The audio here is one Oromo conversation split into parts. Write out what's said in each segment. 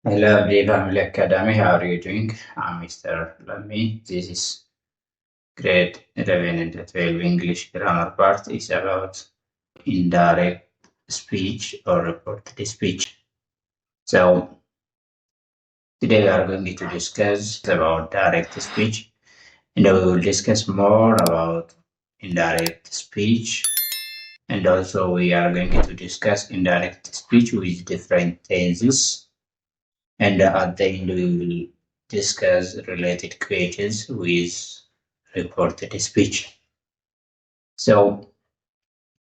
Hello, Abdi Family Academy. How are you doing? I'm Mr. Lamy. This is grade 11 and 12 English grammar part is about indirect speech or reported speech. So today we are going to discuss about direct speech, and we will discuss more about indirect speech, and also we are going to discuss indirect speech with different tenses, and at the end we will discuss related questions with reported speech. So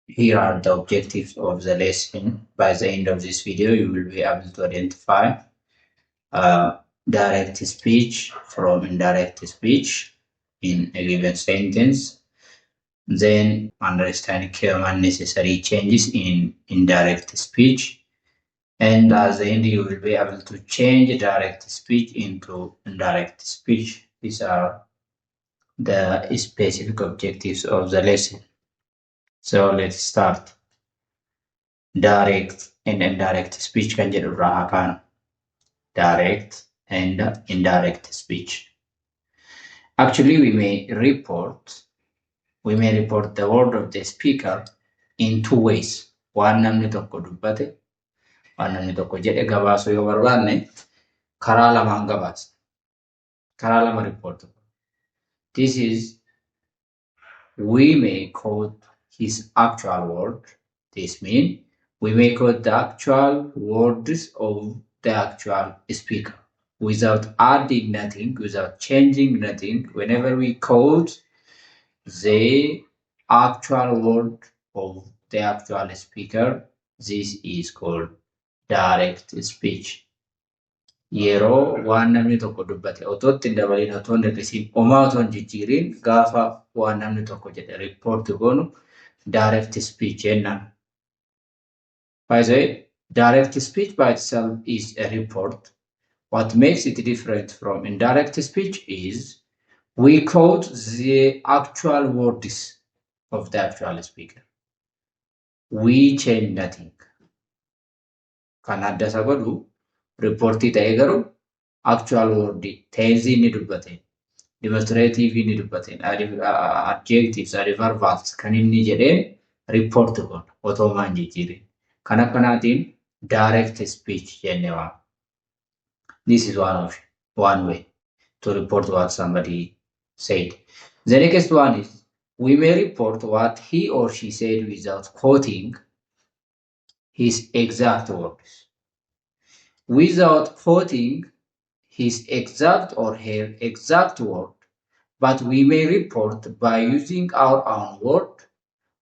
here are the objectives of the lesson. By the end of this video, you will be able to identify direct speech from indirect speech in a given sentence, then understand common necessary changes in indirect speech, and at the end you will be able to change direct speech into indirect speech. These are the specific objectives of the lesson. So let's start. Direct and indirect speech kan jedhu irraa haa direct and indirect speech. Actually, we may report the word of the speaker in two ways. Waan namni tokko dubbate, waan namni tokko jedhe gabaasuu yoo barbaanne karaa lamaan gabaasa. Karaa lama report. This is, we may quote his actual word. This means we may quote the actual words of the actual speaker without adding nothing, without changing nothing. Whenever we quote the actual word of the actual speaker, this is called direct speech. Yeroo waan namni tokko dubbate otoo itti hin dabalin, otoo hin hir'isiin, homaa otoo hin jijjiirin gaafa waan namni tokko jedhe report goonu direct speech jennaan. By the way, direct speech by itself is a report. What makes it different from indirect speech is we quote the actual words of the actual speaker. We change nothing. Kan adda isa godhu reportii ta'ee garuu actual word tense ni dubbateen, demonstrative ni dubbateen, adjectives, verbs kan inni jedheen report godhu otoo maan jijjiirin. Kan akkanaatiin direct speech jennee waamna. This is one way to report what somebody said. The next one is we may report what he or she said without quoting his exact words. Without quoting his exact or her exact word, but we may report by using our own word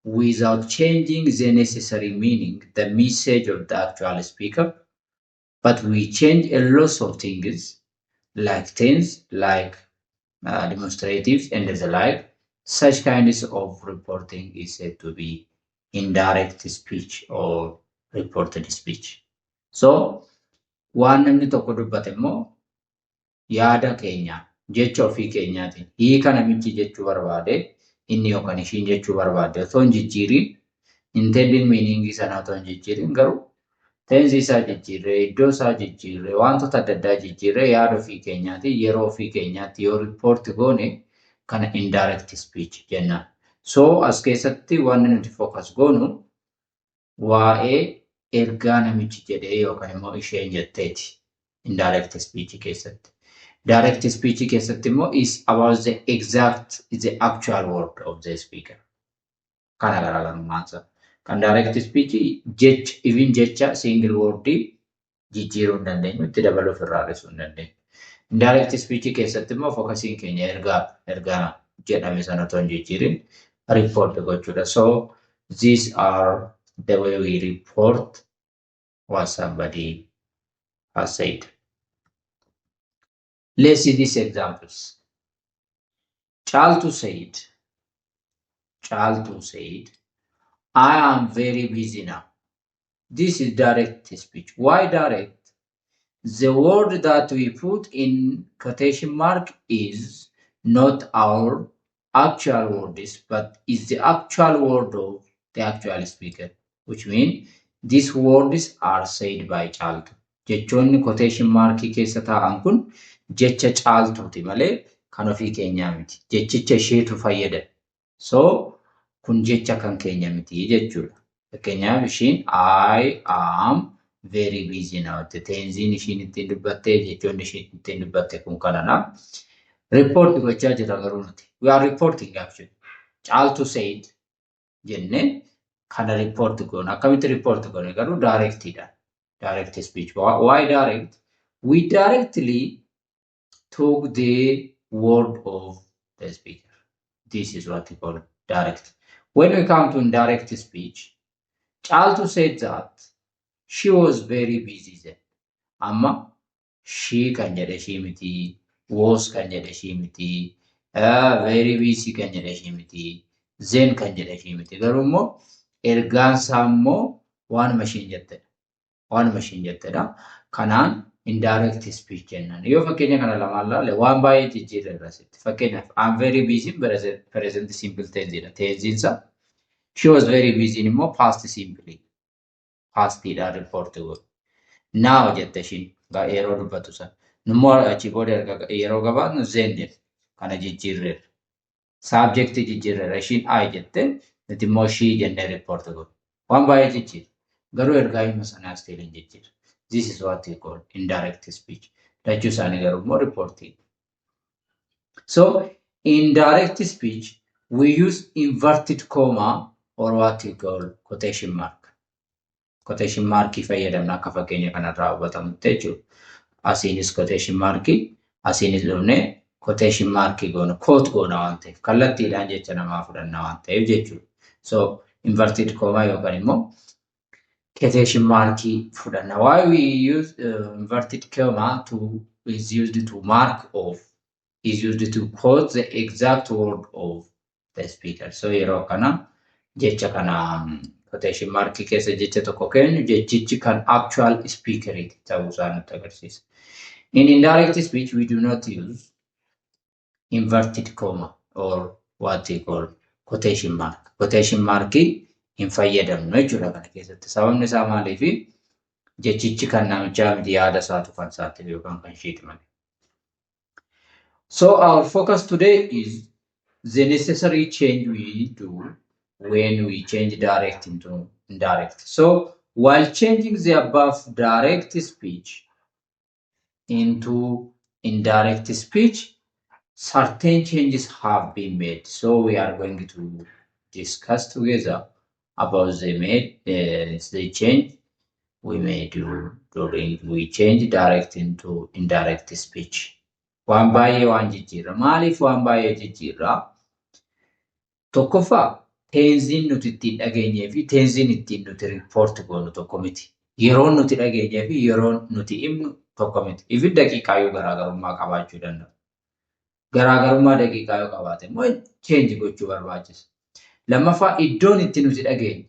without changing the necessary meaning, the message of the actual speaker, but we change a lot of things like tense, like demonstratives and the like. Such kinds of reporting is said to be indirect speech or reported speech. So, waan namni tokko dubbate immoo yaada keenya jecha ofii keenyaatiin hiika namichi jechuu barbaade inni yookaan ishiin jechuu barbaade otoo hin jijjiirin, intended meaning sana otoo hin jijjiirin garuu tense isaa jijjiirree, iddoo isaa jijjiirree, wantoota adda addaa jijjiirree yaada ofii keenyaatiin yeroo ofii keenyaatti yoo report goone kana indirect speech jennaan. So as keessatti waan nuti focus goonu waa'ee ergaa namichi jedhee yookaan immoo isheen jetteeti indirect speech keessatti. Direct speech keessatti immoo is about the actual word of the speaker. Kana garaagarummaansa. Kan direct speech even jecha single word jijjiiruu hin dandeenyu, itti dabaluuf irraa hir'isuu hin dandeenyu. Indirect speech keessatti immoo focusing keenya ergaa jedhame sana otoo hin jijjiirin report gochuudha. So these are the way we report what somebody has said. Let's see these examples. Chaltu said, I am very busy now. This is direct speech. Why direct? The word that we put in quotation mark is not our actual words, but is the actual word of the actual speaker, which means these words are said by Chaltu. jechoonni quotation markii keessa taa'an kun jecha caaltuuti malee kan ofii keenyaa miti. Jechicha isheetu fayyada. So kun jecha kan keenya miti jechuudha. Fakkeenyaaf ishiin I am very busy now. Tenziin ishiin ittiin dubbatte jechoonni ishiin ittiin dubbatte kun kanadha. Report gochaa jira garuu nuti. We are reporting actually. Caaltu said jenne kana report goona. Akkamitti report goone garuu directidha. Direct speech. Why direct? We directly took the word of the speaker. This is what we call direct. When we come to indirect speech, Chaltu said that she was very busy then. Amma she kan jedhe she miti, was kan jedhe she miti, very busy kan jedhe she miti, then kan jedhe she miti. Garuu immoo ergaan isaa immoo waanuma ishiin jettedha. Waanuma ishiin jettedha. Kanaan indirect speech jennaan. Yoo fakkeenya kana lamaan laalle waan baay'ee jijjiirra irratti. Fakkeenyaaf I'm very busy present simple tenseedha. Tensiinsa she was very busy immoo past simply. Pastidha report godhu. Now jette ishiin yeroo dubbatu sana. Nummoo achi booda yeroo gabaatnu then kana jijjiirreerra. Subject jijjiirreerra. Ishiin I jette nuti immoo she jennee report godhu. Waan baay'ee jijjiirra. Garuu ergaa hima sanaa still hin jijjiirra. This is what we call indirect speech. Lachuu isaanii garuu immoo reporting. So indirect speech we use inverted comma or what we call quotation mark. Quotation markii fayyadamna akka fakkeenya kanarraa hubatamutti jechuudha. Asiinis quotation markii, asiinis dhufnee quotation markii goona, quote goona waan ta'eef, kallattiidhaan jecha namaa fudhanna waan ta'eef jechuudha. So inverted comma yookaan immoo quotation markii fudhanna. Why we use inverted comma is used to mark off, is used to quote the exact word of the speaker. So yeroo kana jecha kana quotation markii keessa jecha tokko kennu jechichi kan actual speaker ta'uu isaa nutti agarsiisa. In indirect speech we do not use inverted comma or what we call quotation mark. Quotation markii hin fayyadamnu jechuudha kana keessatti. Sababni isaa maaliif jechichi kan namichaa miti yaada isaatu kan isaatti yookaan kan isheeti malee. So our focus today is the necessary change we do when we change direct into indirect. So while changing the above direct speech into indirect speech, certain changes have been made. So we are going to discuss together about the change we made during we change direct into indirect speech. Waan baay'ee waan jijjiirra. Maaliif waan baay'ee jijjiirra? Tokkoffaa tenziin nuti ittiin dhageenyee fi tenziin ittiin nuti report goonu tokko miti. Yeroon nuti dhageenyee fi yeroon nuti himnu tokko miti. Ifi daqiiqaa yoo garaagarummaa qabaachuu danda'u. Garaagarummaa daqiiqaa yoo qabaate immoo change gochuu barbaachisa. Lammaffaa iddoon itti nuti dhageenye.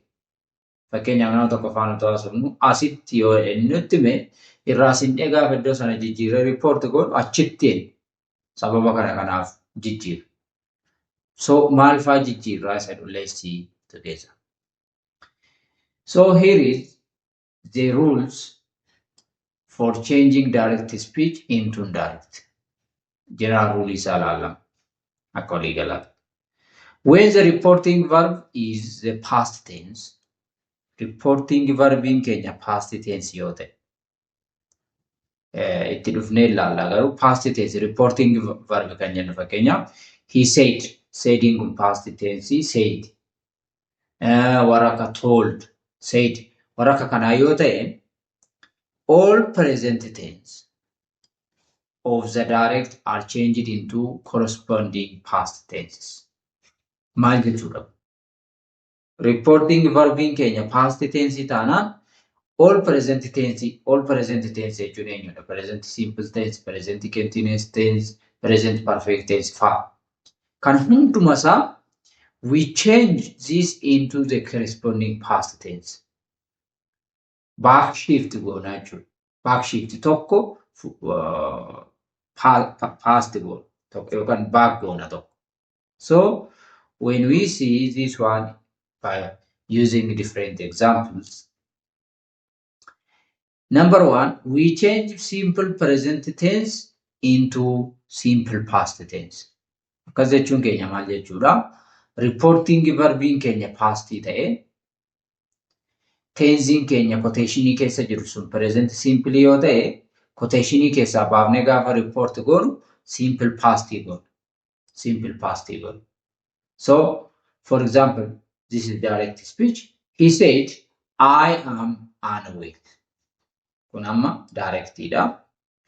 Fakkeenyaaf nama tokko faana taasifnu asitti yoo nutti hime irraa sin'ee gaafa iddoo sana jijjiirree report goonu achittiin sababa kanaaf jijjiirra. So maal fa'aa jijjiirraa isa let's see together. So here is the rules for changing direct speech into indirect. General rule isaa ilaallama akka walii galaatti. When the reporting verb is the past tense, reporting verbiin keenya past tense yoo ta'e itti dhufnee ilaalla garuu past tense reporting verb kan jennu fakkeenyaaf he saidin kun past tense said waraka told said waraka kanaa yoo ta'e all present tense of the direct are changed into corresponding past tenses. Maal jechuudha? Reporting verbiin keenya past tense taanaan all present tense jechuun eenyudha? Present simple tense, present continuous tense, present perfect tense fa'aa. Kan hunduma isaa we change this into the corresponding past tense. Back shift goona jechuudha. Back shift tokko past goona tokko yookaan back goona tokko. So when we see this one by using different examples, Number one, we change simple present tense into simple past tense. Akkas jechuun keenya maal jechuudha? Reporting verbiin keenya past ta'e, tensiin keenya quotationii keessa jiru sun present simple yoo ta'e, quotationii keessaa baafnee gaafa report goonu simple past goonu. Simple past goonu. So, for example, this is direct speech. He said, I am unwell. Kun amma directidha.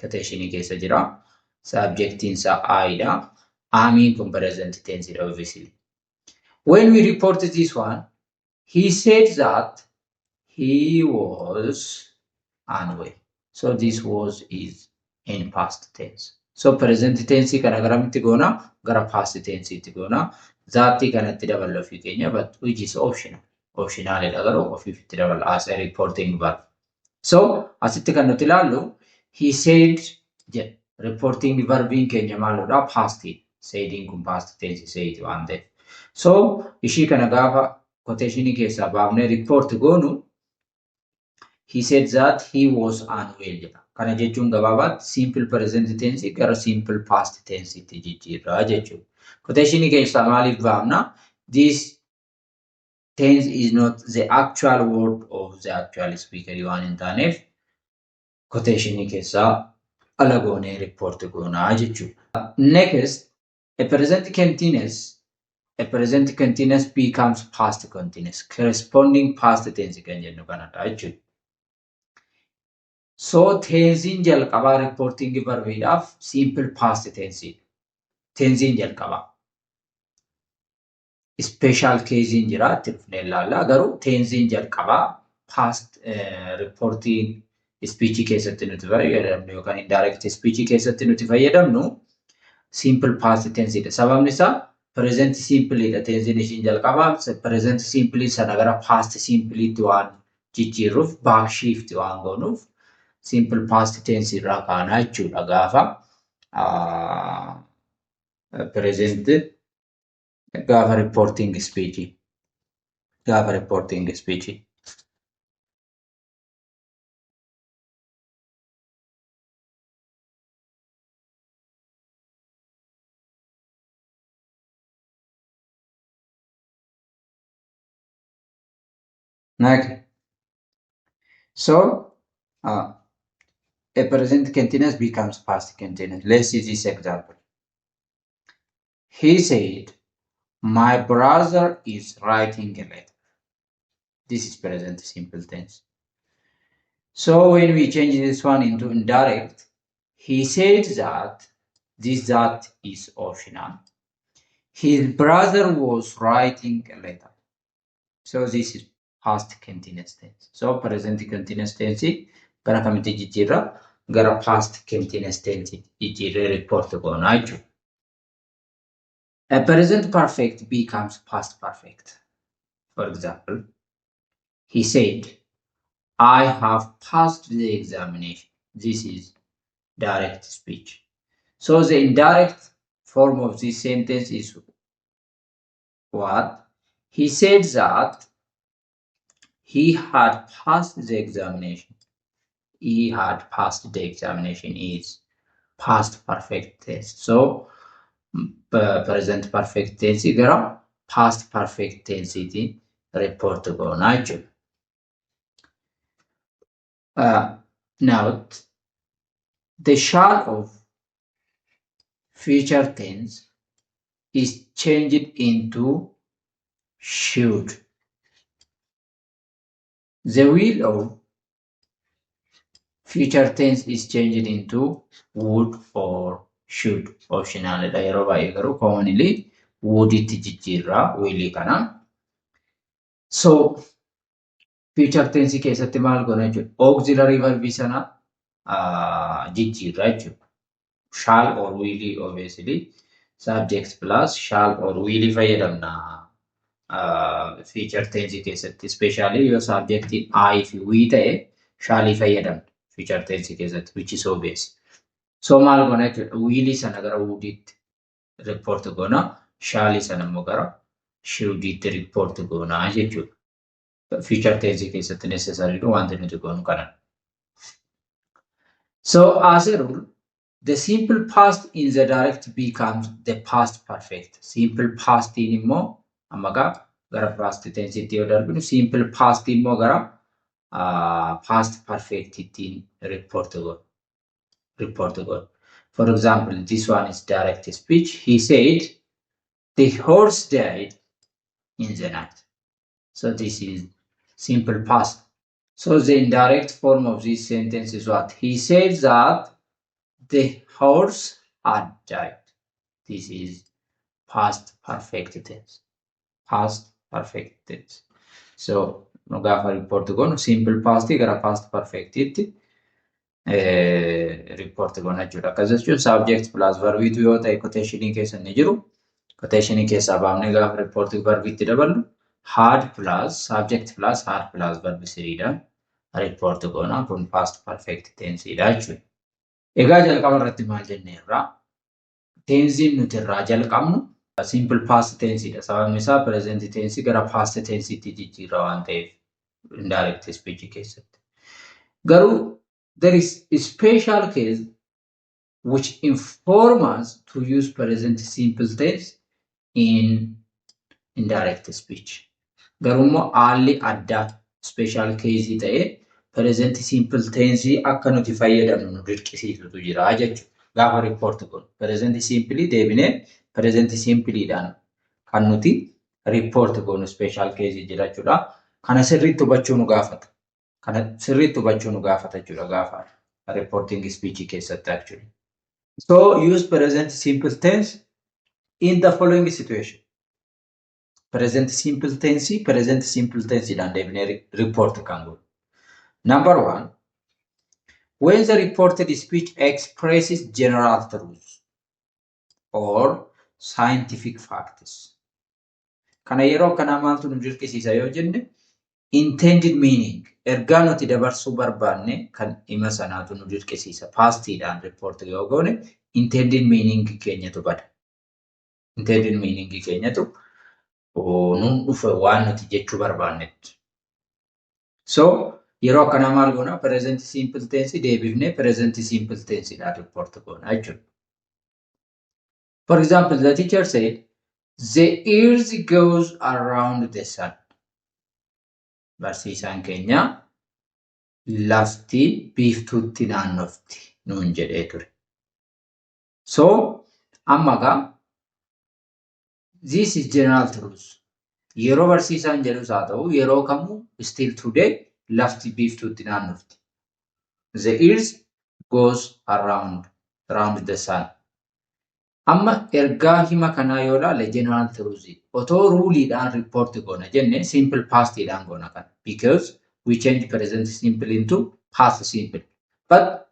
Quotationii keessa jira. Subjectiin isaa I dha. Amiin kun present tense dha obviously. When we report this one, he said that he was unwell. So this was is in past tense. So present tense kana garamitti goona? Gara past tense itti goona. Zaatti kanatti daballa ofii keenya, but which is optional. Optionalidha garuu ofiifitti daballa as a reporting verb. So asitti kan nuti ilaallu he said jedha. Reporting verbiin keenya maaludha? Past. Saidin kun past tense said waan ta'eef. So ishii kana gaafa quotationii keessaa baafnee report goonu he said that he was unwell jedha. Kana jechuun gabaabaatti simple present tense gara simple past tense itti jijjiirraa jechuudha. Quotationii keessaa maaliif baafna? This tense is not the actual word of the actual speaker waan hin taaneef quotationii keessaa ala goonee report goonaa jechuudha. Next, a present continuous becomes past continuous. Corresponding past tense kan jennu kanadha jechuudha. So tensiin jalqabaa reporting verbiidhaaf simple past tense. Tensiin jalqabaa. Special casein jira itti dhufnee ilaalla. Garuu tensiin jalqabaa past reporting speech keessatti nuti fayyadamnu yookaan indirect speech keessatti nuti fayyadamnu simple past tense dha. Sababni isaa present simple dha. Tensiin ishiin jalqabaa present simple sana gara past simple itti waan jijjiirruuf back shift waan goonuuf simple past tense irraa kaanaa jechuudha gaafa present gaafa reporting speech. Gaafa reporting speech. Okay. So, a present continuous becomes past continuous. Let's see this example. He said, my brother is writing a letter. This is present simple tense. So when we change this one into indirect, he said that this that is optional. His brother was writing a letter. So this is past continuous tense. So present continuous tense gara kamitti jijjiirra? Gara past continuous tense jijjiirree report goonaa jechuudha. A present perfect becomes past perfect. For example, he said, I have passed the examination. This is direct speech. So the indirect form of this sentence is what? He said that he had passed the examination. He had passed the examination is past perfect tense. So present perfect tense gara past perfect tense iti report goonaa jechuudha. Now, the shall of future tense is changed into should. The will of future tense is changed into would or should. Optional dha yeroo baay'ee garuu commonly would itti jijjiirra will kana. So future tense keessatti maal goona jechuudha? Auxiliary verb sana jijjiirra jechuudha. Shall or will obviously subject plus shall or will fayyadamna. Future tense keessatti especially yoo subjectiin I fi we ta'e shall fayyadamna future tense keessatti which is obvious. So maal goona jechuudha? Will sana gara wooditti report goona. Shall sana immoo gara should'itti report goona jechuudha. Future tense keessatti necessary wanti nuti goonu kana. So as a rule, the simple past in the direct becomes the past perfect. Simple past in immo amaga gara past tense itti yoo darbinu simple past immo gara past perfect ittiin report godhu. For example, this one is direct speech. He said, the horse died in the night. So this is simple past. So the indirect form of this sentence is what? He said that the horse had died. This is past perfect tense. Past perfect tense. So nu gaafa report goonu simple past gara past perfect itti report goona jechuudha. Akkas jechuun subject plus verbiitu yoo ta'e quotationii keessa ni jiru. Quotationii keessaa baafnee gaafa report verbiitti daballu had plus subject plus had plus verbi siriidhaan report goona. Kun past perfect tenseedha jechuudha. Egaa jalqaba irratti maal jenneerraa? Tensiin nuti irraa jalqabnu simple past tenseedha. Sababni isaa present tense gara past tenseetti jijjiirra waan ta'eef indirect speech keessatti. Garuu there is a special case which informs us to use present simple tense in indirect speech. Garummoo haalli addaa special case ta'ee present simple tense akka nuti fayyadamnu nu dirqisiisutu jira jechuudha. Gaafa report goonu present simple deebinee present simpleedhaan kan nuti report goonu special case jira jechuudha. Kana sirriitti hubachuu nu gaafata. Kana sirriitti hubachuu nu gaafata jechuudha gaafa reporting speech keessatti actually. So use present simple tense in the following situation. Present simple tense dhaan deebinee report kan goonu. Number 1, when the reported speech expresses general truths or scientific facts. Kana yeroo kana maaltu nu dirqisiisa yoo jenne intended meaning ergaa nuti dabarsuu barbaanne kan hima sanaatu nu dirqisiisa. Pastiidhaan report yoo goone intended meaning keenyatu bada. Intended meaning keenyatu nun dhufe waan nuti jechuu barbaannetti. So yeroo akkana maal goona present simple tense deebifnee present simple tenseedhaan report goona jechuudha. For example, the teacher said, the earth goes around the sun. Barsiisaan keenya lafti biiftuutti naannofti nuun jedhee ture. So amma gaa this is general truth. Yeroo barsiisaan jedhus haa ta'u yeroo kamuu still today lafti biiftuutti naannofti. The earth goes around the sun. Amma ergaa hima kanaa yoo ilaale general truth. Otoo ruuliidhaan report goona jenne simple pastiidhaan goona kana. Because we change present simple into past simple. But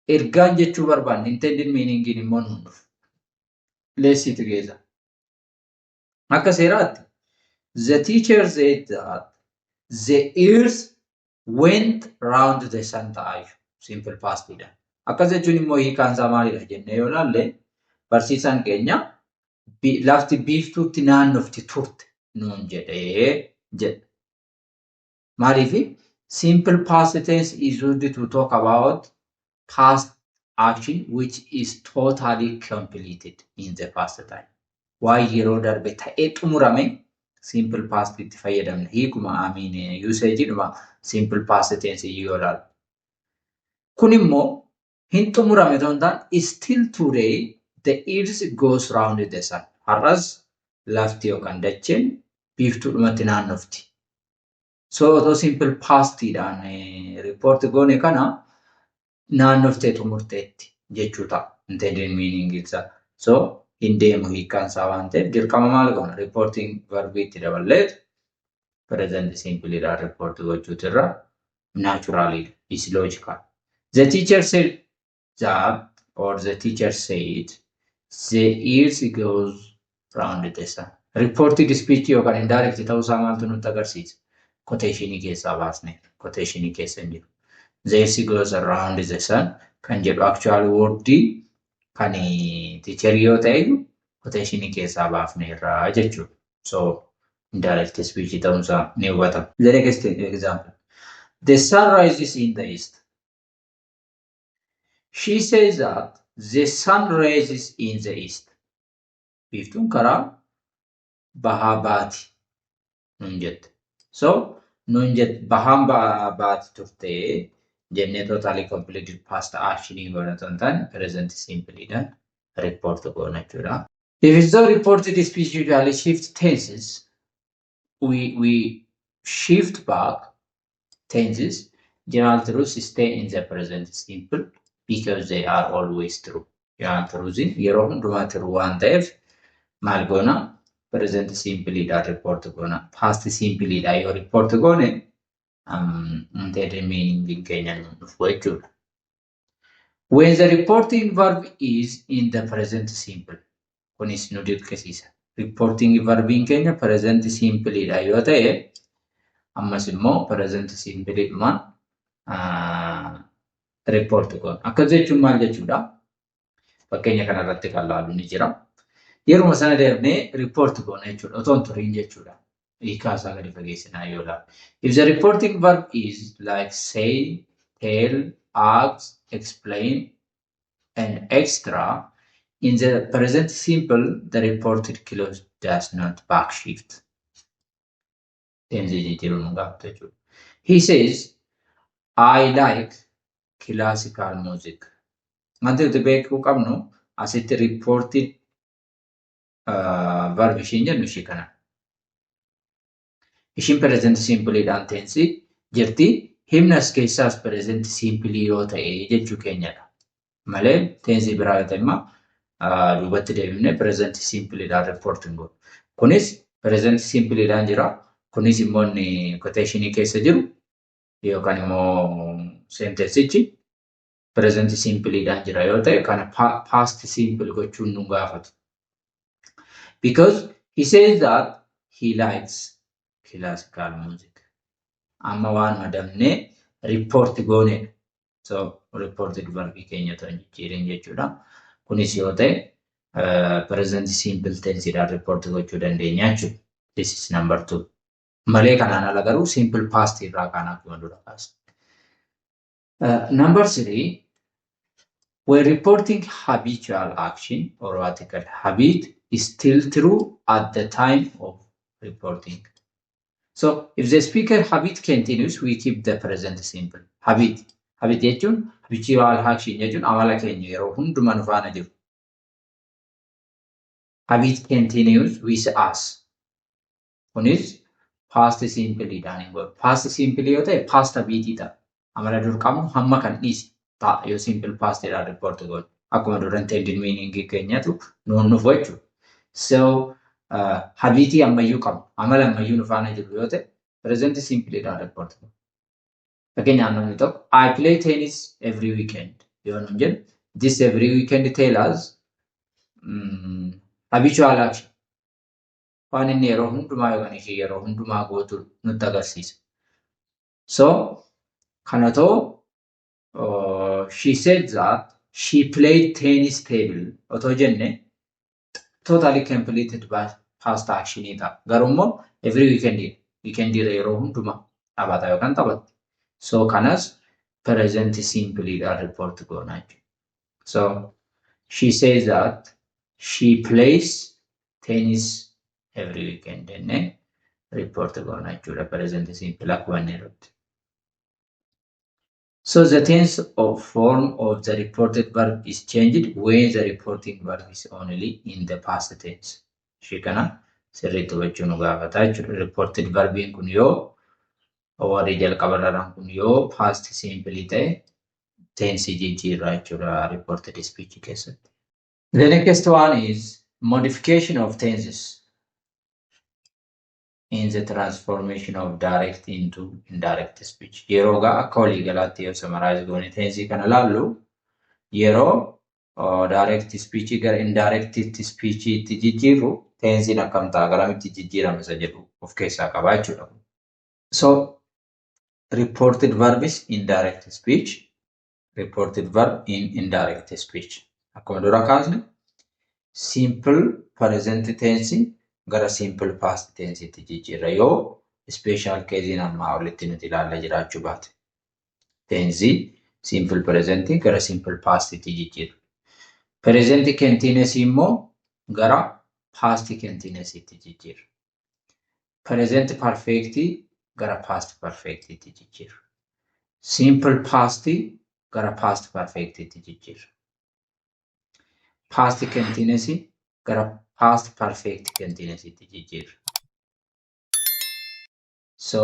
ergaan jechuu barbaanne intended meaning immoo nuun dhufu. Let's see together. Akka seeraatti the teacher said that the earth went round the sun ta'ayu. Simple pastiidhaan. Akkas jechuun immoo hiikaan isaa maalidha jennee yoo ilaalle barsiisaan keenya lafti biiftuutti naannofti turte nuun jedhee jedha. Maaliif simple past tense is used to talk about past action which is totally completed in the past time. Waa yeroo darbe ta'ee xumurame simple past itti fayyadamna. Hiikuma usageidhuma simple past tense yoo ilaalu. Kun immoo hin xumurame ta'uu taane still today the earth goes round the sun. Har'as lafti yookaan dacheen biiftuudhumatti naannofti. So otoo simple pastiidhaan report goone kana naannoftee xumurteetti jechuu ta'a. Intended meaning isaa. So hin deemu hiikkaan isaa waan ta'eef dirqama maal goona reporting verbiitti daballeetu present simpleedhaan report gochuutu irra naturally is logical. The teacher said that or the teacher said the earth goes round the sun. Reported speech yookaan indirect ta'uu isaa maaltu nutti agarsiisa? Quotationii keessaa baasne. Quotationii keessa hin jiru. The earth goes around the sun kan jedhu actual wordii kan teacher yoo ta'e quotationii keessaa baafne irraa jechuudha. So indirect speech ta'uun isaa ni hubatama. The next example. The sun rises in the east. She says that the sun rises in the east. Biiftuun karaa bahaa baati nun jette. So nun jette bahaan baati turtee jennee totally completed past action godhatan tan present simple dhaan report goona jechuudha. If it's the reported speech usually shift tenses, we shift back tenses. General truths stay in the present simple because they are always true. General truths yeroo hundumaa true waan ta'eef maal goona present simple dhaan report goona. Past simple dhaan yoo report goone intended meaning keenya dhufu jechuudha. When the reporting verb is in the present simple, kunis nu dirqisiisa. Reporting verbiin keenya present simple dhaan yoo ta'e ammas immoo present simple dhumaan report goona. Akkas jechuun maal jechuudha? Fakkeenya kanarratti kan laalu ni jira. Yeruma sana deemnee report goona jechuudha. Otoo hin turiin jechuudha. Hiikaa isaa gadi fageessinaa yoo ilaalu. If the reporting verb is like say, tell, ask, explain, and extra, in the present simple, the reported clause does not backshift. He says, I like classical music. Wanti nuti beekuu qabnu asitti reported verb ishiin jennu ishii kana. Ishiin present simple dhaan tensi jirti. Himni as keessaas present simple yoo ta'e jechuu keenyadha. Malee tensi biraa yoo ta'e immoo duubatti deebifnee present simple dhaan reporting goonu. Kunis present simple dhaan jira. Kunis immoo inni quotationii keessa jiru yookaan immoo sentensichi present simple dhaan jira yoo ta'e kana past simple gochuun nu gaafatu. Because he says that he likes classical music. Amma waan madamne report goone. So reported verb keenya ta'an jijjiirin jechuudha. Kunis yoo ta'e present simple tense dhaan report gochuu dandeenya jechuudha. This is number 2. Malee kanaan ala garuu simple past irraa kaanaaf yoo dura kaasa. Number 3, when reporting habitual action or article, habit is still true at the time of reporting. So if the speaker habit continues, we keep the present simple. Habit jechuun habitual action jechuun amala keenya yeroo hundumaa nu faana jiru. Habit continues with us. Kunis past simple dhaan hin godhu. Past simple yoo ta'e past habit ta'a. Amala dur qabnu hamma kan dhiisi ta'a yoo simple past dhaan report godhu. Akkuma dura intended meaning keenyatu nuun nufu jechuudha. So habit ammayyuu qabnu. Amala ammayyuu nu faana jiru yoo ta'e present simple dhaan report godhu. Fakkeenyaaf namni tokko I play tennis every weekend. Yoo nun jedhu this every weekend tell us habitual action. Waan inni yeroo hundumaa yookaan ishee yeroo hundumaa gootu nutti agarsiisa. So kanatoo she said that she played tennis table. Otoo jenne totally completed by past action ta'a. Garuu every weekend yeroo hundumaa taphata yookaan taphatti. So kanas present simple dhaan report goona. So she says that she plays tennis every weekend and report goona jechuudha present simple akkuma inni irratti. So the tense of form of the reported verb is changed when the reporting verb is only in the past tense. Ishee kana sirriitti hubachuu nu gaafata jechuudha. Reported verbiin kun yoo warri jalqabarraan kun yoo past simple ta'e tense jijjiirraa jechuudha reported speech keessatti. The next one is modification of tenses in the transformation of direct into indirect speech. Yeroo akka walii galaatti yoo summarize goone tense kana laallu yeroo direct speech gara indirect speech itti jijjiirru tense akkam ta'a garamitti jijjiirama isa jedhu of keessaa qaba jechuudha. So reported verb is indirect speech, reported verb in indirect speech. Akkuma dura kaasne simple present tense gara simple past tense itti jijjiirra yoo special case amma walitti nuti ilaalla jiraachuu baate. Tense simple present gara simple past itti jijjiirra. Present continuous immoo gara past continuous itti jijjiirra. Present perfect gara past perfect itti jijjiirra. Simple past gara past perfect itti jijjiirra. Past continuous gara past perfect continuous itti jijjiirra. So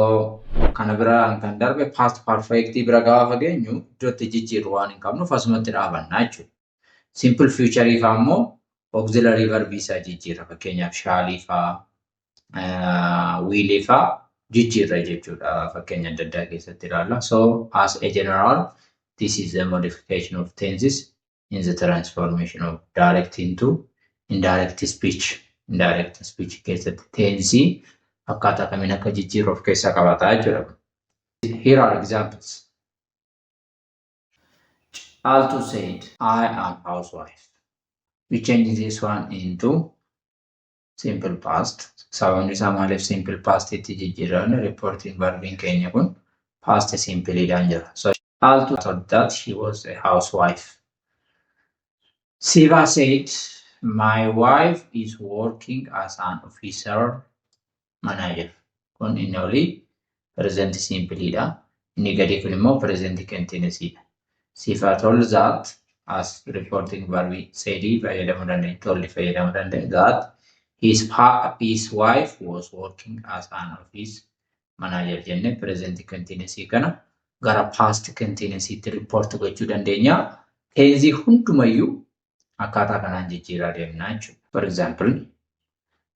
kana biraan kan darbe past perfect bira gaafa geenyu iddootti jijjiirru waan hin qabnuuf asumatti dhaabannaa jechuudha. Simple future ifaa immoo auxiliary verb isaa jijjiirra. Fakkeenyaaf shaalii fa'aa, will fa'aa jijjiirra jechuudha. Fakkeenya adda addaa keessatti ilaalla. So as a general, this is the modification of tenses in the transformation of direct into indirect speech. Indirect speech keessatti tensii akkaataa kamiin akka jijjiirru of keessaa qabaata jechuudha. Here are examples. Altu said, I am housewife. We change this one into simple past. Sababni isaa maaliif simple past itti jijjiirran reporting verbiin keenya kun past simple dhaan jira. So Altu thought that she was a housewife. Siva said, my wife is working as an officer manager. Kun inni olii present simple dha. Inni gadi kun immoo present continuous dha. Siva told that as reporting verb said fayyadamuu dandeenya. Told fayyadamuu dandeenya that his wife was working as an office manager jenne present continuous kana gara past continuous itti report gochuu dandeenya. Tensii hundumayyuu akkaataa kanaan jijjiiraa deemnaa jechuudha. For example,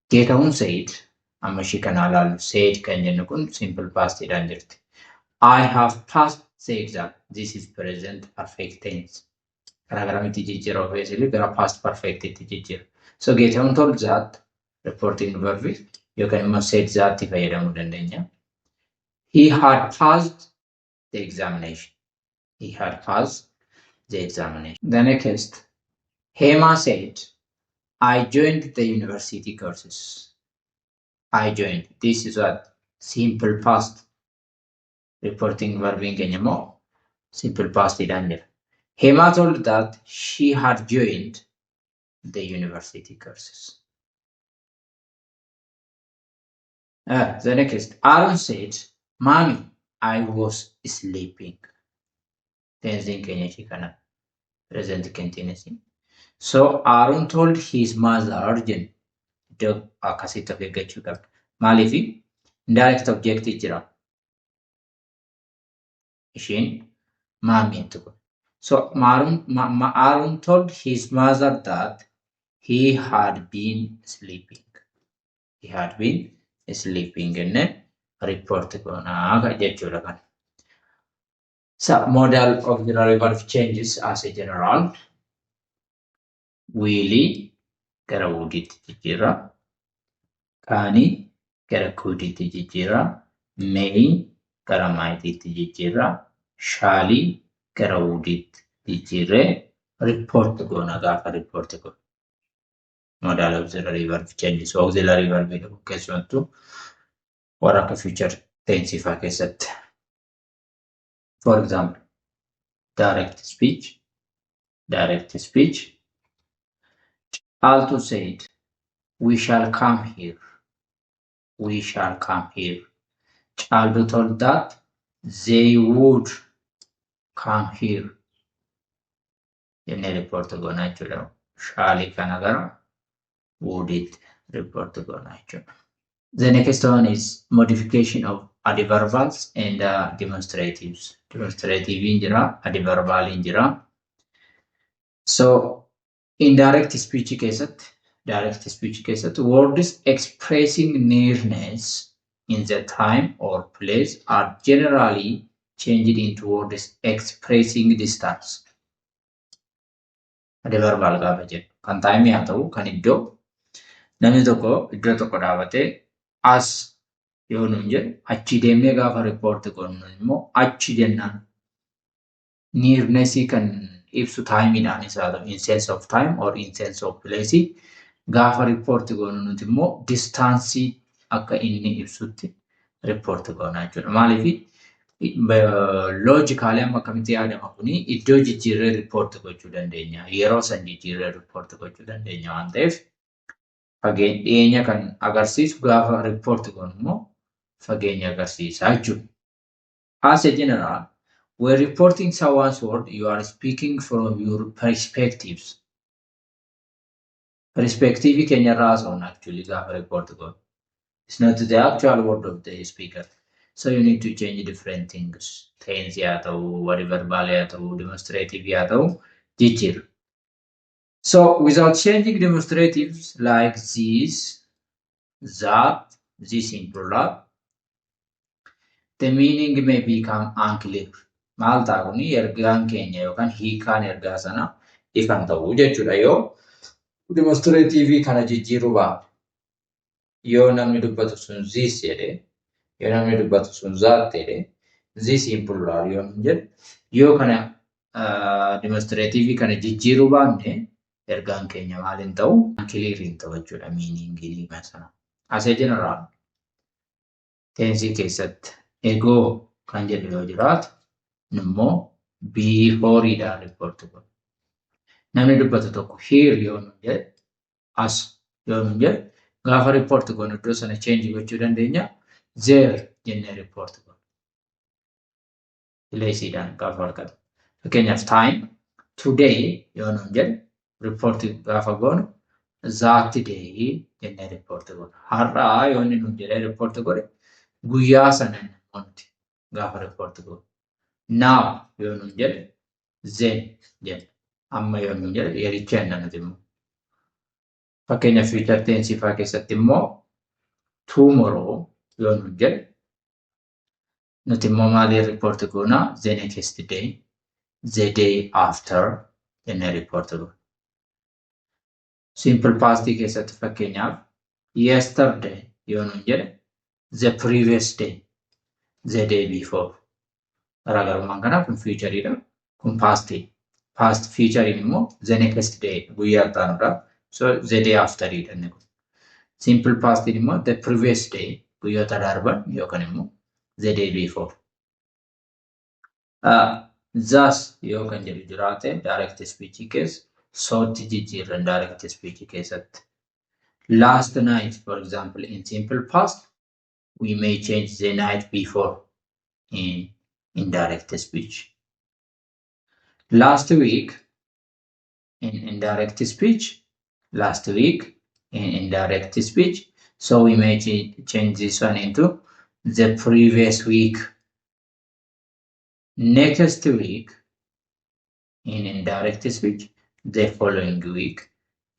Geetahuun said, amma ishii kana ilaallu said kan jennu kun simple past dhaan jirti. I have passed the exam. This is present perfect tense. Garaagaramitti jijjiira obviously gara past perfect itti jijjiira. So Geetahuun told that reporting verb yookaan immoo said that fayyadamuu dandeenya. He had passed the examination. He had passed the examination. The next, Hema said, I joined the university courses. I joined. This is what simple past. Reporting verb in Kenya more. Simple past dhaan jira. Hema told that she had joined the university courses. The next, Aaron said, Mommy, I was sleeping. Tense in Kenya shikana. Present continuous. So Aaron told his mother, iddoo akkasitti of eeggachuu qabna. Maaliif indirect object jira. Ishiin maamiitu kun. So Aaron told his mother that he had been sleeping. He had been sleeping enne report goonaa jechuudha kan. So modal auxiliary verb changes as a general. Willy gara woodiitti jijjiirra. Kaanii gara kuudiitti jijjiirra. May gara maayitiitti jijjiirra. Shaalii gara woodiitti jijjiirree report goona gaafa report goona. Modal auxiliary verb changes. Auxiliary verb keessumattuu warra akka future tense fa'aa keessatti. For example, direct speech. Direct speech. Altu said, we shall come here. We shall come here. Altu told that they would come here. Jenne report goona jechuudha. Shaalii kana gara would it report goona jechuudha. The next one is modification of adverbals and demonstratives. Demonstrative in jira, adverbal in jira. So indirect speech keessatti words expressing nearness in the time or place are generally changed into words expressing distance. Adverbal gaafa jedhu kan time haa ta'u kan iddoo namni tokko iddoo tokko dhaabatee as yoo nuun jedhu achi deemnee gaafa report goonu immoo achi jennaan nearnessii kan ibsu timeidhaan isaa ta'u in sense of time or in sense of place gaafa report goonu nuti immoo distaansii akka inni ibsutti report goonaa jechuudha. Maaliif Loojikaalee amma akkamitti yaadama kuni iddoo jijjiirree riippoorti gochuu dandeenya. Yeroo san jijjiirree riippoorti gochuu dandeenya waan ta'eef dhiyeenya kan agarsiisu gaafa riippoorti goonu immoo fageenya agarsiisa jechuudha. As a general, when reporting someone's word, you are speaking from your perspectives. Perspective keenya irraa haasa'uun actually gaafa riippoorti goonu. It's not the actual word of the speaker. So you need to change different things. Tense yaa ta'u, warri verbal yaa ta'u, demonstrative yaa ta'u, jijjiiru. So without changing demonstratives like this, that, this in plural, the meaning may become unclear. Maal ta'a kuni ergaan keenya yookaan hiikaan ergaa sana ifan ta'u jechuudha yoo demonstrative kana jijjiiruu ba'a. Yoo namni dubbatu sun this jedhee yoo namni dubbatu sun that jedhee this in plural yoo jedhu yoo kana demonstrative kana jijjiiruu baanne ergaan keenya maal hin ta'u clear hin ta'u jechuudha meaning sana. As a general tense keessatti egoo kan jedhu yoo jiraatu immoo before dhaan riippoorti godhu. Namni dubbatu tokko here yoo jedhu as yoo jedhu gaafa riippoorti godhu iddoo sana change gochuu dandeenya. There jennee riippoorti godhu. Leesiidhaan gaafa harkatu. Fakkeenyaaf time today yoo jedhu riippoorti gaafa goonu that day jennee riippoorti godhu. Har'aa yoo inni nuun jedhee riippoorti godhe guyyaa sana namoonni gaafa riippoorti godhu. Now yoo nuun jedhe then jenna. Amma yoo nuun jedhe yericha jenna nuti immoo. Fakkeenyaaf future tense fa'aa keessatti immoo tomorrow yoo nuun jedhe nuti immoo maalii riippoorti goona the next day, the day after jennee riippoorti godhu. Simple past keessatti fakkeenyaaf yesterday yoo nuun jedhe the previous day, the day before. Garaagarummaan kanaa kun futureidha. Kun past. Past future immoo the next day guyyaa ittaanudha. So the day afteridha inni kun. Simple past immoo the previous day guyyoota darban yookaan immoo the day before. Thus yoo kan jedhu jiraate direct speech keessa sootti jijjiirran direct speech keessatti. Last night, for example, in simple past, we may change the night before in indirect speech. Last week in indirect speech, last week in indirect speech, so we may change this one into the previous week. Next week in indirect speech, the following week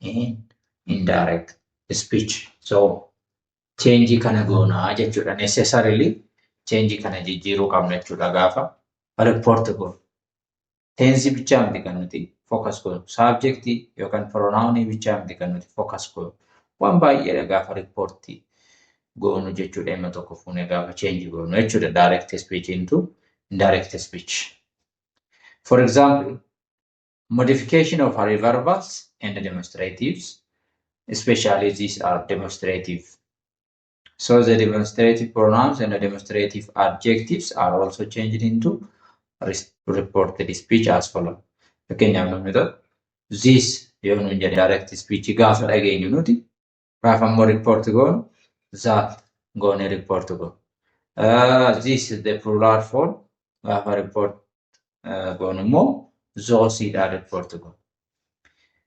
in indirect speech. So change kana goona jechuudha. Necessarily change kana jijjiiruu qabna jechuudha gaafa report goonu. Tense bichaa miti kan nuti focus goonu. Subject yookaan pronoun bichaa miti kan nuti focus goonu. Waan baay'eedha gaafa report goonu jechuudha. Dhimma tokko fuunee gaafa change goonu jechuudha. Direct speech into indirect speech. For example, modification of verbs and demonstratives, especially these are demonstrative. So the demonstrative pronouns and the demonstrative adjectives are also changed into reported speech as follows. Fakkeenyaaf namni tokko this yoo nuun jedhe direct speech gaafa dhageenyu nuti gaafa immoo report goonu that goone report goonu. This is the plural form gaafa report goonu immoo those dhaan report goonu.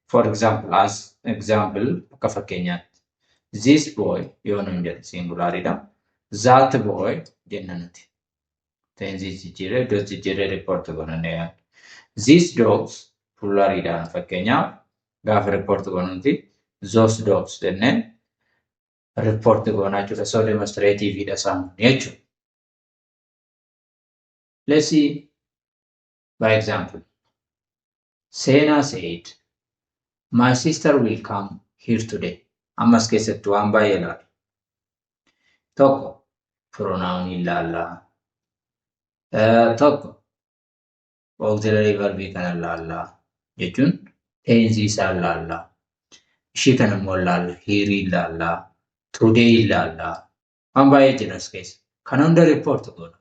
For example, as example akka fakkeenyaatti this boy yoo nuun jedhe singularidha. That boy jenna nuti. Tense jijjiirree iddoo jijjiirree report goonannee yaaddu. These dogs pluralidhaan fakkeenyaaf gaafa report goonu nuti those dogs jennee report goonaa jechuudha. So demonstrative dha isaan jechuudha. Let's see by example. Sena said, my sister will come here today. Ammas keessatti waan baay'ee laala. Tokko pronoun ilaallaa. Tokko auxiliary verb kana ilaallaa jechuun tense isaa ilaallaa. Ishii kana immoo ilaallaa. Here ilaallaa. Today ilaallaa. Waan baay'ee jira as keessa. Kana hunda report goona.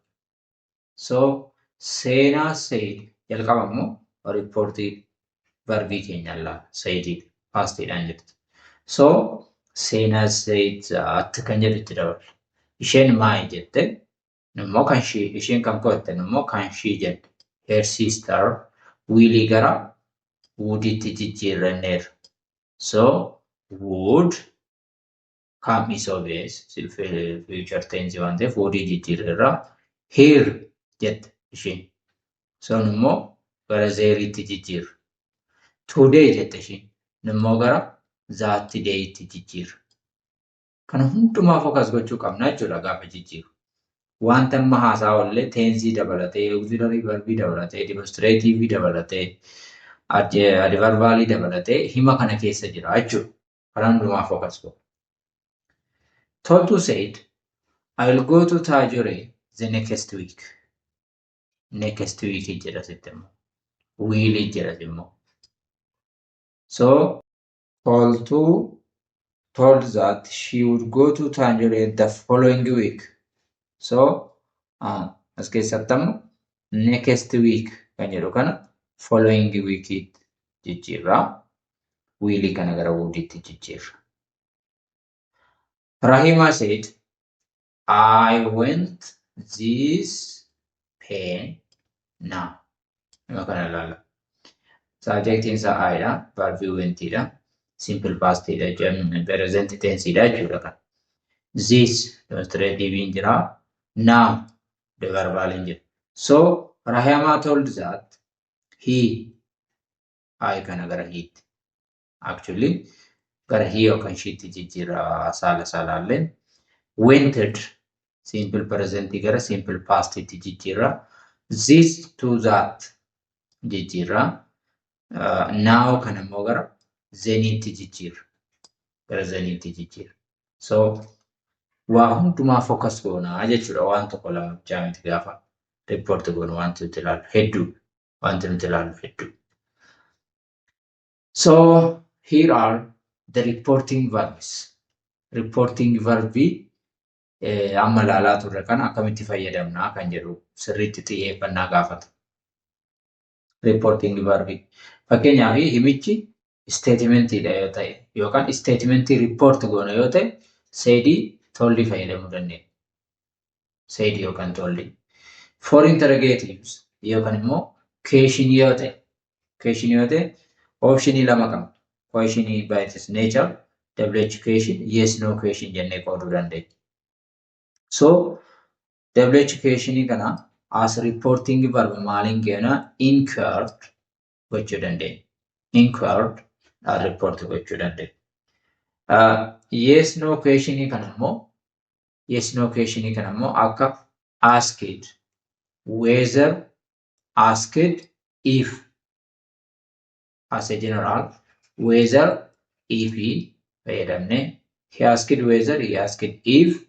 So seenaa said jalqaba immoo riippoortii verbii keenya laala saidii paastiidhaan jirti. So seenaa said atti kan jedhutti dabala. Isheen maali jette immoo kan isheen kan qo'atte immoo kan shii jette. Her sister wiilii gara wooditti jijjiirranneerra. So wood come is obvious future tense waan ta'eef woodii jijjiirreerra. Here jette isheen. Sun immoo gara zeeriitti jijjiirra. Today jette isheen. Immoo gara zaatti deeyitti jijjiirra. Kana hundumaa fokas gochuu qabna jechuudha gaafa jijjiirru. Wanta amma haasaa ollee teensii dabalatee, auxiliary verbii dabalatee, demonstrative dabalatee, adverbaalii dabalatee hima kana keessa jira jechuudha. Kana hundumaa fokas godhu. Toltu said, I will go to Tajore the next week. Next week jedha sitti immoo. Will jedha immoo. So, Toltu told that she would go to Tangerine the following week. So, as keessatti ammoo next week kan jedhu kana following week jijjiirra. Will kana gara wooditti jijjiirra. Rahima said, I went this pen now. Nama kana ilaala. Subjectiin isaa I'dha. Verbii wentidha. Simple pastidha. Present tensedha jechuudha kan. This demonstrative jira. Now the verbal jira. So Rahima told that he I kana gara heetti. Actually gara he yookaan sheetti jijjiirra saalaalleen. Wented simple present gara simple past jijjiirra. This to that jijjiirra. Now kana immoo gara zeniitti jijjiirra. Gara zeniitti jijjiirra. So waa hundumaa focus goonaa jechuudha waan tokko lama bichaa miti gaafa report goonu wanti nuti ilaallu hedduu. Wanti nuti ilaallu hedduu. So here are the reporting verbs. Reporting verbii amma ilaalaa turre kana akkamitti fayyadamnaa kan jedhu sirriitti xiyyeeffannaa gaafata. Reporting verbii. Fakkeenyaaf himichi statementiidha yoo ta'e yookaan statementii report goona yoo ta'e saidii tolli fayyadamuu dandeenya. Saidii yookaan tolli. For interrogatives yookaan immoo question yoo ta'e optionii lama qaba. Question by its nature, WH question, yes no question jennee qooduu dandeenya. So WH question kana as reporting verb maaliin keena inquired gochuu dandeenya. Inquired report gochuu dandeenya. Yes no question kana immoo akka asked, whether, asked, if as a general, whether, if fayyadamne, he asked whether, he asked if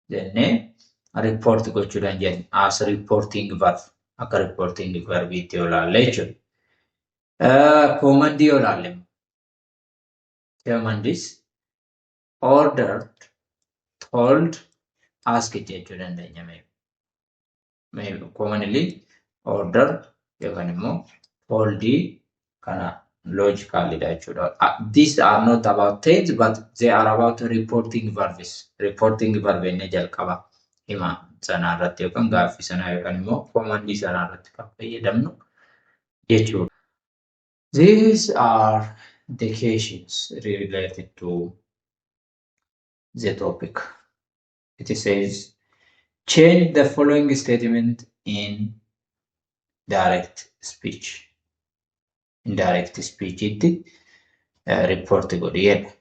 jennee report gochuu dandeenya as reporting verb akka reporting verb itti yoo ilaalle jechuudha. Command yoo ilaalle commandis ordered, told, asked jechuu dandeenya. Maybe commonly ordered yookaan immoo told kana logically jechuudha. These are not about tense but they are about reporting verbs. Reporting verb inni jalqaba hima sanaa irratti yookaan gaaffii sanaa yookaan immoo command sanaa irratti kan fayyadamnu jechuudha. These are the questions related to the topic. It says change the following statement in direct speech. Indirect speech itti report godhi jedha.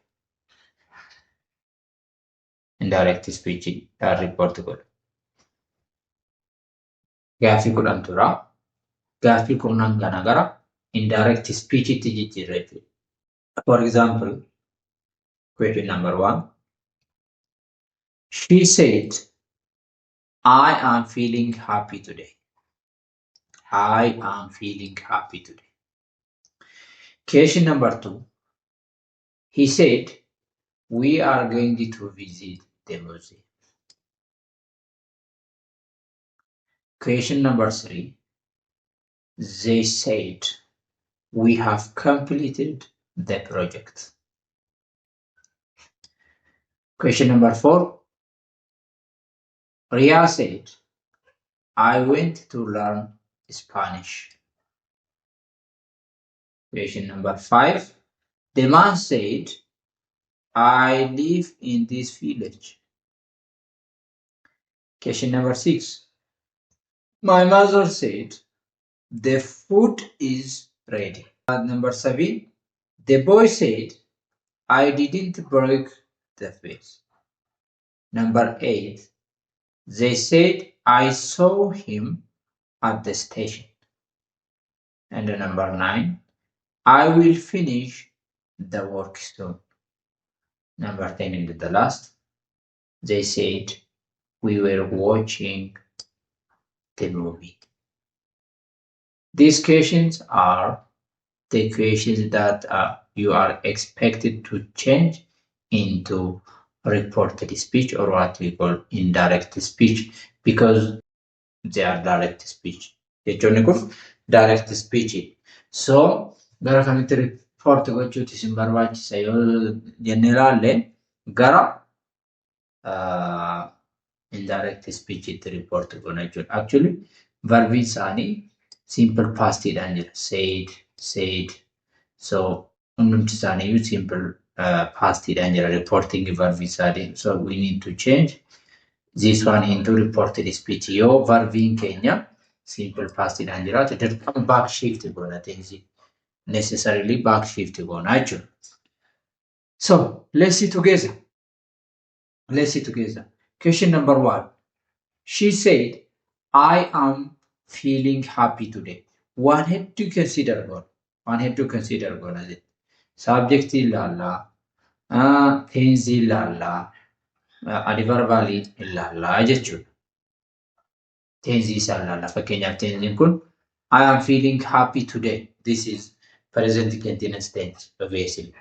Indirect speech report godhi. Gaaffii kudhan tura. Gaaffii kudhan kana gara indirect speech itti jijjiirra jechuudha. For example, question number 1. She said, I am feeling happy today. I am feeling happy today. Question number 2. He said, we are going to visit the museum. Question number 3. They said, we have completed the project. Question number 4. Ria said, I went to learn Spanish. Question number 5. The man said, I live in this village. Question number 6. My mother said, the food is ready. Number 7. The boy said, I didn't break the vase. Number 8. They said, I saw him at the station. And number 9. I will finish the work soon. Number 10 and the last. They said, we were watching the movie. These questions are the questions that you are expected to change into reported speech, or what we call indirect speech, because they are direct speech. Jechuun kun direct speech. So gara kamitti report gochuuti isin barbaachisa yoo jennee ilaalle gara indirect speech itti report goona jechuudha. Actually verbiin isaanii simple pastidhaan jira. Said. So hundumti isaanii simple pastidhaan jira reporting verb isaanii. So we need to change this one into reported speech. Yoo verbiin keenya simple pastidhaan jiraate dirqama back shift goona tenzi. Necessarily back shift goona jechuudha. So let's see together. Question number 1. She said, I am feeling happy today. One had to consider God. Subject ilalla, tense ilalla, adverbal ilalla jechuudha. Tense isa ilalla. Fakkeenyaaf tensiin kun I am feeling happy today. This is present continuous tense. Obviously.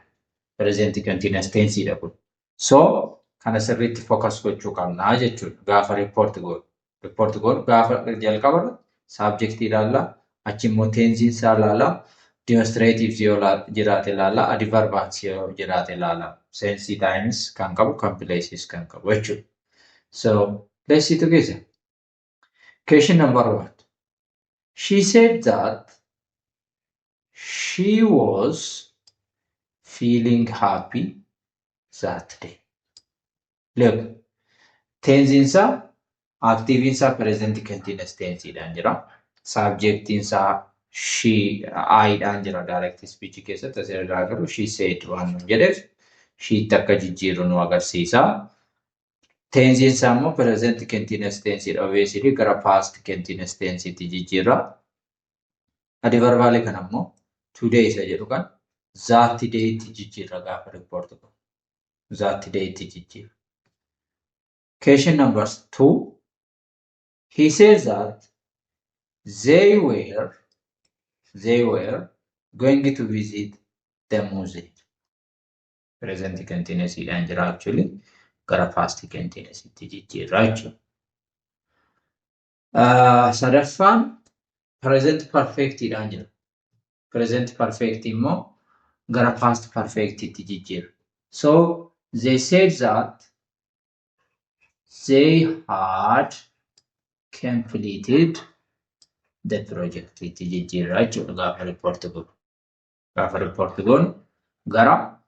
Present continuous tense dha kun. So kana sirriitti focus gochuu qabna jechuudha. Gaafa report goonu gaafa jalqaba subject ilaalla, achi immoo tensiin isaa ilaalla, demonstratives yoo jiraate ilaalla, adverbs yoo jiraate ilaalla. Sense times kan qabu, kan places kan qabu jechuudha. So let's see together. Question number 1. She said that she was feeling happy that day. Look, tense insa, active insa, present continuous tense dhaan jira. Subject insa, she, I dhaan jira direct speech keessatti asirraa garuu she said waan jedheef she takka jijjiiru nu agarsiisa. Tense insa immoo present continuous tense dha. Obviously gara past continuous tense itti jijjiirra. Adverbal kan ammoo today isa jedhu kan that day itti jijjiirra gaafa report godhu. That day itti jijjiirra. Question number 2. He says that they were going to visit the museum. Present continuous dhaan jira actually. Gara past continuous itti jijjiirra jechuudha. Sadaffaan present perfect dhaan jira. Present perfect immoo gara past perfect itti jijjiirra. So they said that they had completed the project. Itti jijjiirra jechuudha gaafa report goonu. Gaafa report goonu gara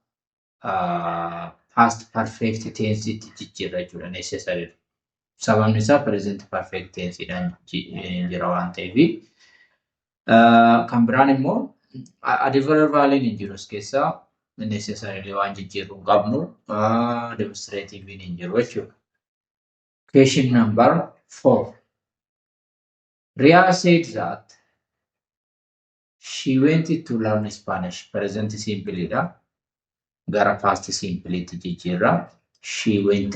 past perfect tense itti jijjiirra jechuudha necessary. Sababni isaa present perfect tense dhaan jira waan ta'eef. Kan biraan immoo adverbal hin jiru as keessaa necessarily waan jijjiirru hin qabnu. Demonstrative hin jiru jechuudha. Question number 4. Ria said that she went to learn Spanish. Present simple dha. Gara past simple itti jijjiirra. She went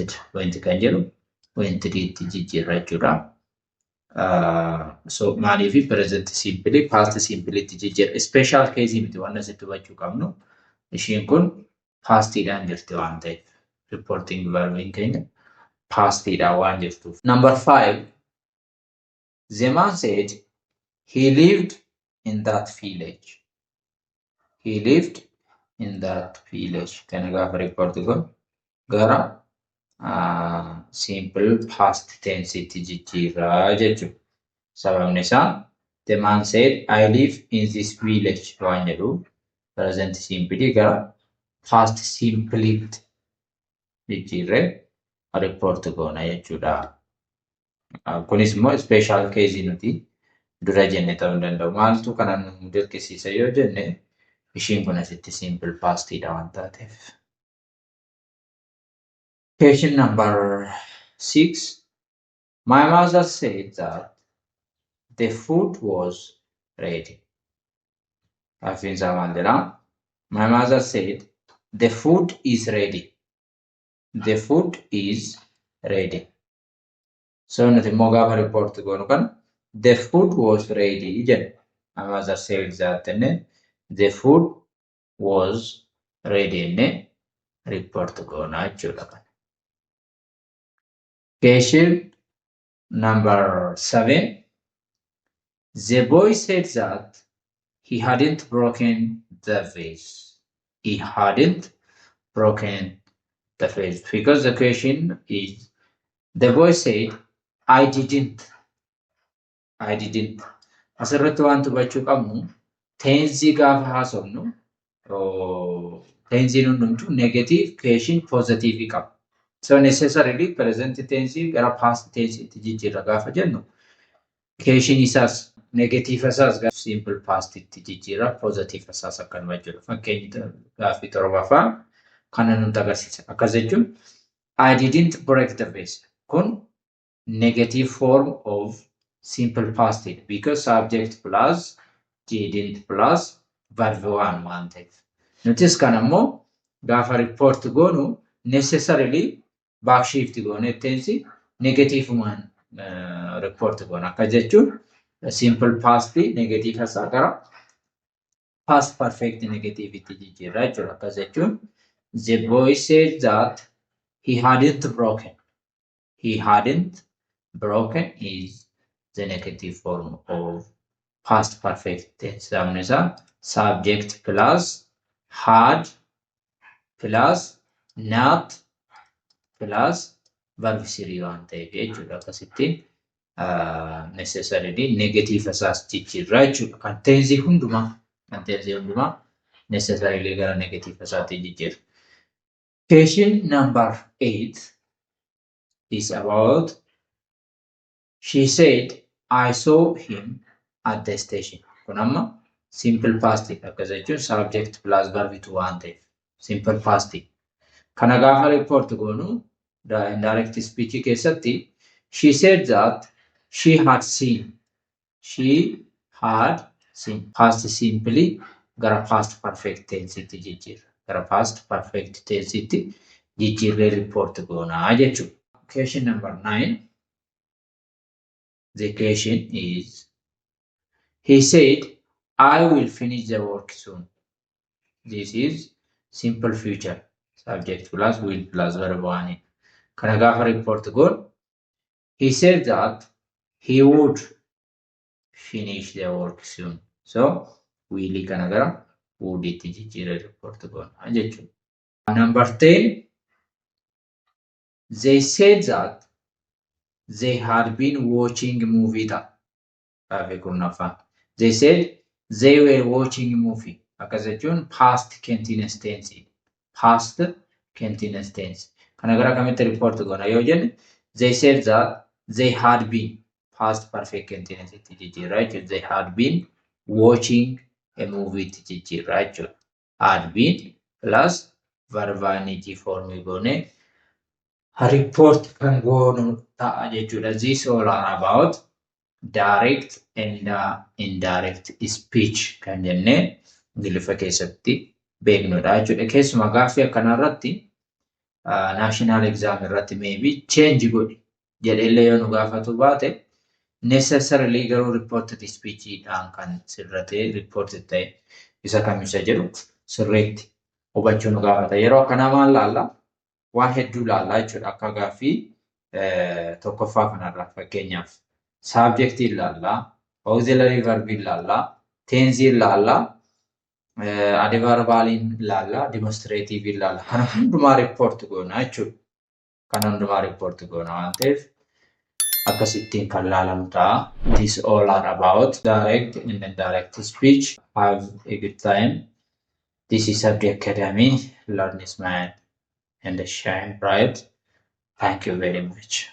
kan jedhu went itti jijjiirra jechuudha. So maaliif present simple past simple itti jijjiirra. Special case miti waan asitti hubachuu qabnu. Ishiin kun past dhaan jirti waan ta'eef reporting verb keenya past dhaan waan jirtuuf. Number 5. The man said he lived in that village. He lived in that village. Can I go for report to go? Gara simple past tense itti jijjiirraa jechuudha. Sababni isaa the man said I live in this village waan jedhu present simple gara past simple jijjiirree report goona jechuudha. Kunis immoo special case nuti dura jenne ta'uu danda'u. Maaltu kana nu dirqisiisa yoo jenne ishiin kun asitti simple pastidha waan taateef. Question number 6. My mother said that the food was ready. My mother said the food is ready. The food is ready. So nuti immoo gaafa report goonu kana the food was ready jenna. My mother said that the food was ready jennee report goona jechuudha. Question number 7. The boy said that he hadn't broken the vase. He hadn't broken the vase because the question is the boy said I didn't. Asirratti waan hubachuu qabnu tense gaafa haasofnu tense hundumtuu negative question positive qaba. So necessarily present tense gara past tense itti jijjiirra gaafa jennu question isaas negative isaas gara simple past itti jijjiirra positive isaas akkanuma jechuudha. Fakkeenyi gaaffii torbaffaa kana nutti agarsiisa. Akkas jechuun I didn't break the vase. Kun negative form of simple past because subject plus didn't plus verb 1 waan ta'eef. Nutis kana immoo gaafa report goonu necessarily backshift goone tense negative one report goona. Akka jechuun simple past negative isaa gara past perfect negative itti jijjiirra jechuudha. Akka jechuun the boy said that he hadn't broken. He hadn't broken is the negative form of past perfect tense. Subject plus had plus not plus verb 3 waan ta'eef jechuudha. Akkasitti necessarily negative isaas jijjiirra jechuudha. Kan tense hundumaa necessarily gara negative isaatti jijjiirra. Question number 8 is about she said I saw him at the station. Kun amma simple past akka jechuun subject plus verb 2 waan ta'eef simple past. Kana gaafa report goonu the indirect speech keessatti she said that she had seen. She had seen. Past simply gara past perfect tense itti jijjiirra. Gara past perfect tense itti jijjiirree report goona jechuudha. Question number 9. The question is he said I will finish the work soon. This is simple future. Subject plus will plus verb 1. Kana gaafa report goon he said that he would finish the work soon. So will kana gara would itti jijjiirree report goona jechuudha. Number 10. They said that they had been watching a movie. They said they were watching a movie. Akkas jechuun past continuous tense. Past continuous tense. Kana gara kamitti report goona yoo jenne they said that they had been past perfect continuous itti jijjiirra jechuudha. They had been watching a movie itti jijjiirra jechuudha. Had been plus verb 1 form goone report kan goonu ta'a jechuudha. These all are about direct and indirect speech kan jennee Ingiliffa keessatti beeknudha jechuudha. Keessumaa gaaffii akkana irratti national exam irratti maybe change godhi jedheellee yoo nu gaafatu baate necessarily garuu reported speech dhaan kan sirratee reported ta'e isa kamisa jedhu sirreetti hubachuu nu gaafata. Yeroo akkanaa maal laalla? Waan hedduu laallaa jechuudha. Akka gaaffii tokkoffaa kanarraa fakkeenyaaf subject ilaalla, auxiliary verb ilaalla, tense ilaalla, adverbal ilaalla, demonstrative ilaalla. Kana hundumaa report goona jechuudha. Kana hundumaa report goona waan ta'eef akkasittiin kan ilaalamu ta'a. These all are about direct and indirect speech. Have a good time. This is Abdi Academy. Learn is mine and shine bright. Thank you very much.